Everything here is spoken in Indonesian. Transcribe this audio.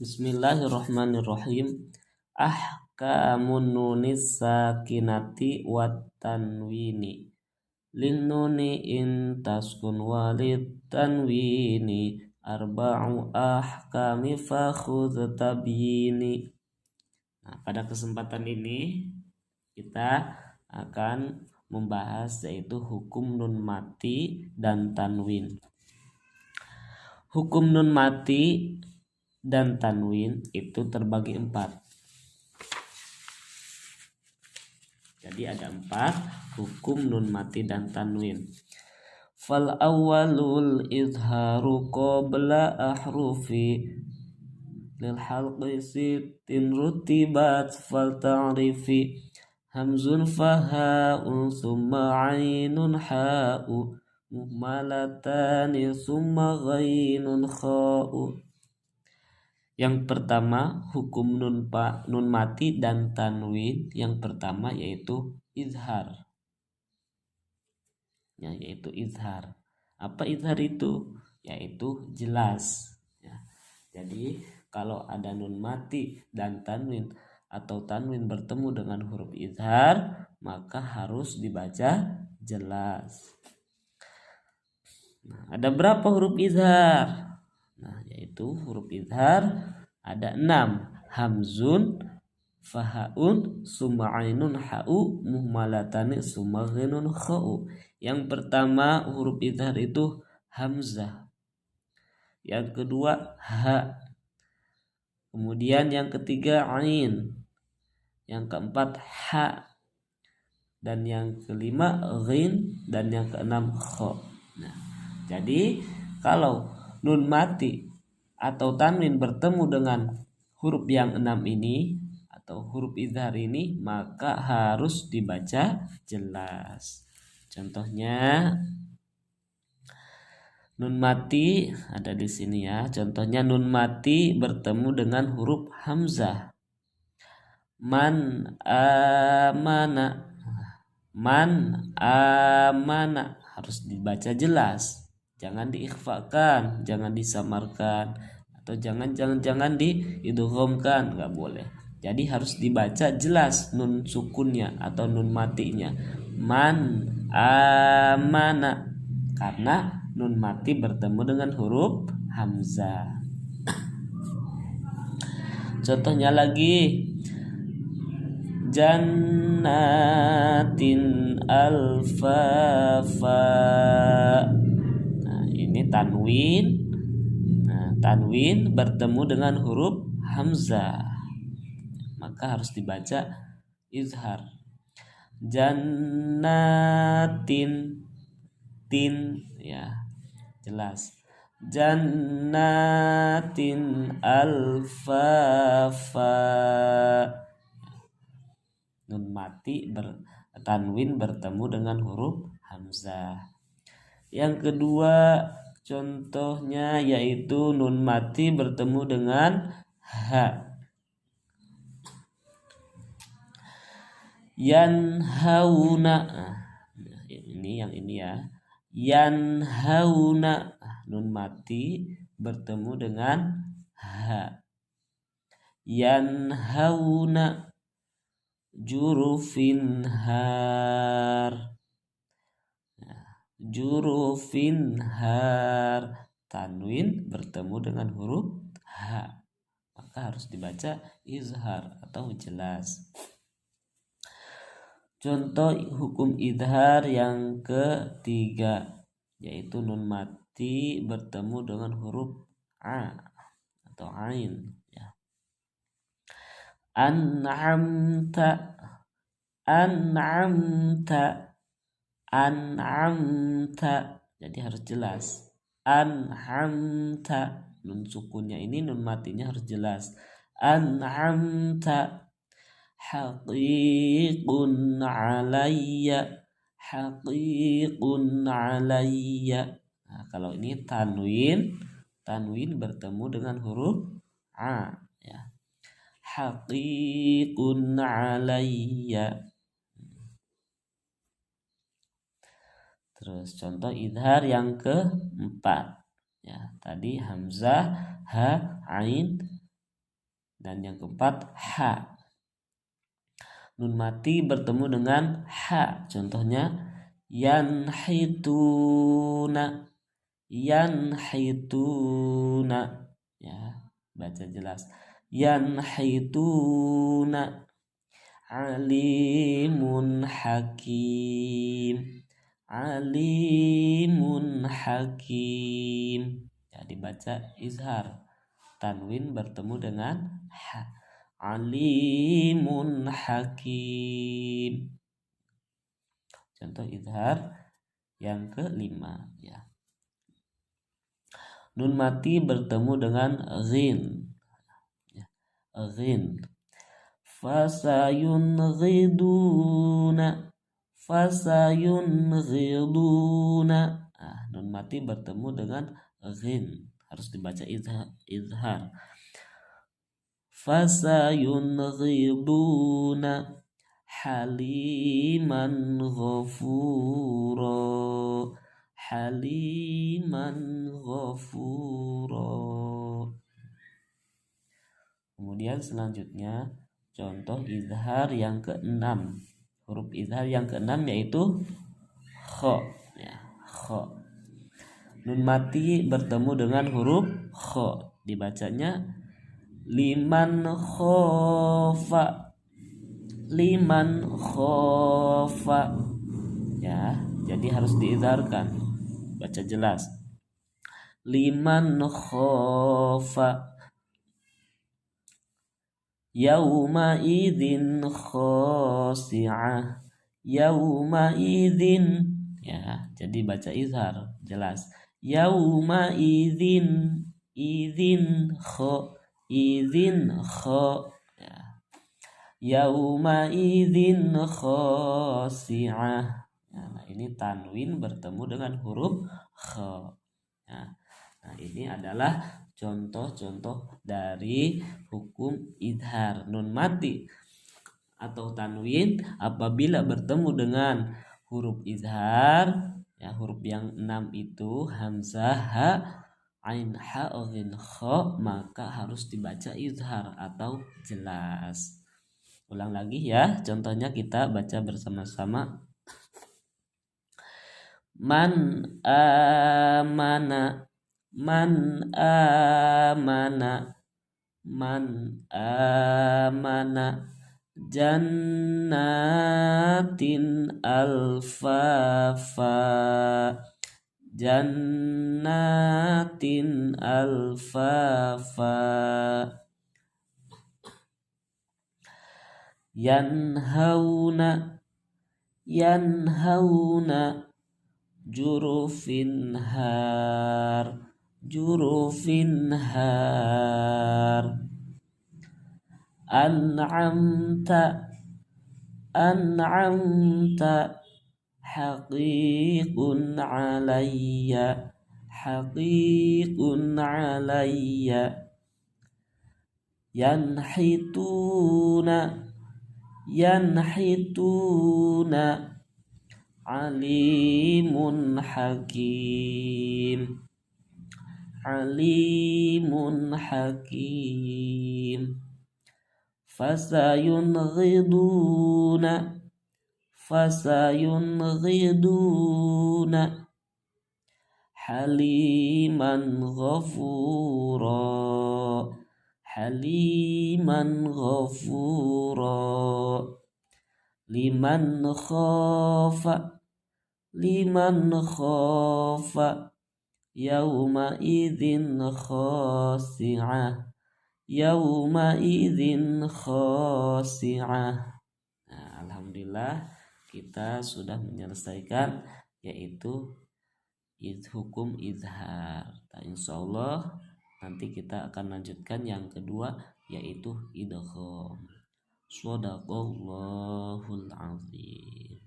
Bismillahirrahmanirrahim. Ahkamun nunis sakinati wat tanwini. Lin nuni in taskun walid tanwini. Arba'u ahkami fakhudh tabyini. Nah, pada kesempatan ini kita akan membahas yaitu hukum nun mati dan tanwin. Hukum nun mati dan tanwin itu terbagi 4. Jadi ada 4 hukum nun mati dan tanwin. Fal awwalul izharu qabla ahrufi lil halqi sittin rutibat fal ta'rifi hamzun faha'un summa 'ainun ha'u muhmalatani summa ghainun kha'u. Yang pertama hukum nun mati dan tanwin, yang pertama yaitu izhar. Ya, yaitu izhar. Apa izhar itu? Yaitu jelas. Ya. Jadi kalau ada nun mati dan tanwin atau tanwin bertemu dengan huruf izhar, maka harus dibaca jelas. Nah, ada berapa huruf izhar? Nah, yaitu huruf izhar ada 6. Hamzun, fahaun, summa ainun ha'u, muhmalatani summa ghainun kha'u. Yang pertama huruf izhar itu hamzah. Yang kedua ha. Kemudian yang ketiga ain. Yang keempat ha. Dan yang kelima ghain dan yang keenam kha. Nah, jadi kalau nun mati atau tanwin bertemu dengan huruf yang 6 ini atau huruf izhar ini, maka harus dibaca jelas. Contohnya nun mati ada di sini ya. Contohnya nun mati bertemu dengan huruf hamzah. Man amana. Man amana harus dibaca jelas. Jangan diikhfakan, jangan disamarkan, atau jangan diidghamkan, nggak boleh. Jadi harus dibaca jelas nun sukunnya atau nun matinya. Man amana, karena nun mati bertemu dengan huruf hamzah. Contohnya lagi jannatin alfafa. Nah, ini tanwin. Nah, tanwin bertemu dengan huruf hamzah, maka harus dibaca izhar. Jannatin, tin ya, jelas. Jannatin alfafa. Nun mati tanwin bertemu dengan huruf hamzah. Yang kedua contohnya yaitu nun mati bertemu dengan ha. Yanhauna. Ini yang ini ya. Yanhauna, nun mati bertemu dengan ha. Yanhauna jurufin har. Jurufin har, tanwin bertemu dengan huruf ha, maka harus dibaca izhar atau jelas. Contoh hukum izhar yang ketiga yaitu nun mati bertemu dengan huruf a atau ain ya. An'amta, an'amta, an'amta. Jadi harus jelas. An'amta, nun sukunnya ini nun matinya harus jelas. An'amta haqiqun alayya, haqiqun alayya. Nah, kalau ini tanwin bertemu dengan huruf a ya. Haqiqun alayya. Terus contoh izhar yang keempat ya, tadi hamzah, ha, ain, Dan yang keempat ha. Nun mati bertemu dengan ha. Contohnya yanhituna, yanhituna. Ya, baca jelas. Yanhituna. Alimun hakim, alimun hakim. Ya, dibaca izhar. Tanwin bertemu dengan ha. Alimun hakim. Contoh izhar yang kelima, ya. Nun mati bertemu dengan ghin, ya. Ghin. Fasayunghiduna, fasayunghiduna. Nun mati bertemu dengan ghin, harus dibaca izhar. Fasayunghiduna haliman ghafura, haliman ghafura. Kemudian selanjutnya contoh izhar yang keenam. Huruf izhar yang keenam yaitu kha, ya, kha. Nun mati bertemu dengan huruf kha, dibacanya liman khofa, liman khofa. Ya, jadi harus diizharkan. Baca jelas. Liman khofa. Yauma idzin khasi'ah, yauma idzin. Ya, jadi baca izhar jelas. Yauma idzin, idzin kha, idzin kha. Ya. Yauma idzin khasi'ah. Nah, ini tanwin bertemu dengan huruf kha. Nah, ini adalah contoh-contoh dari hukum izhar. Nun mati atau tanwin apabila bertemu dengan huruf izhar, ya, huruf yang 6 itu hamzah, ha, ain, ha, ghin, kha, maka harus dibaca izhar atau jelas. Ulang lagi ya, contohnya kita baca bersama-sama. Man amana, man amana, man amana, jannatin alfafa, jannatin alfafa. Yanhauna, yanhauna, jurufin har, jurufin har. An'amta, an'amta, haqiqun alayya, haqiqun alayya. Yanhituna, yanhituna, alimun hakim, alimun hakim. Fasayunghiduna, fasayunghiduna, haliman ghafura, haliman ghafura. Liman khafa, liman khafa, yauma idzin khasi'ah, yauma idzin khasi'ah. Nah, alhamdulillah kita sudah menyelesaikan yaitu hukum izhar. Nah, insyaallah nanti kita akan lanjutkan yang kedua yaitu idgham. Shadaqallahul azim.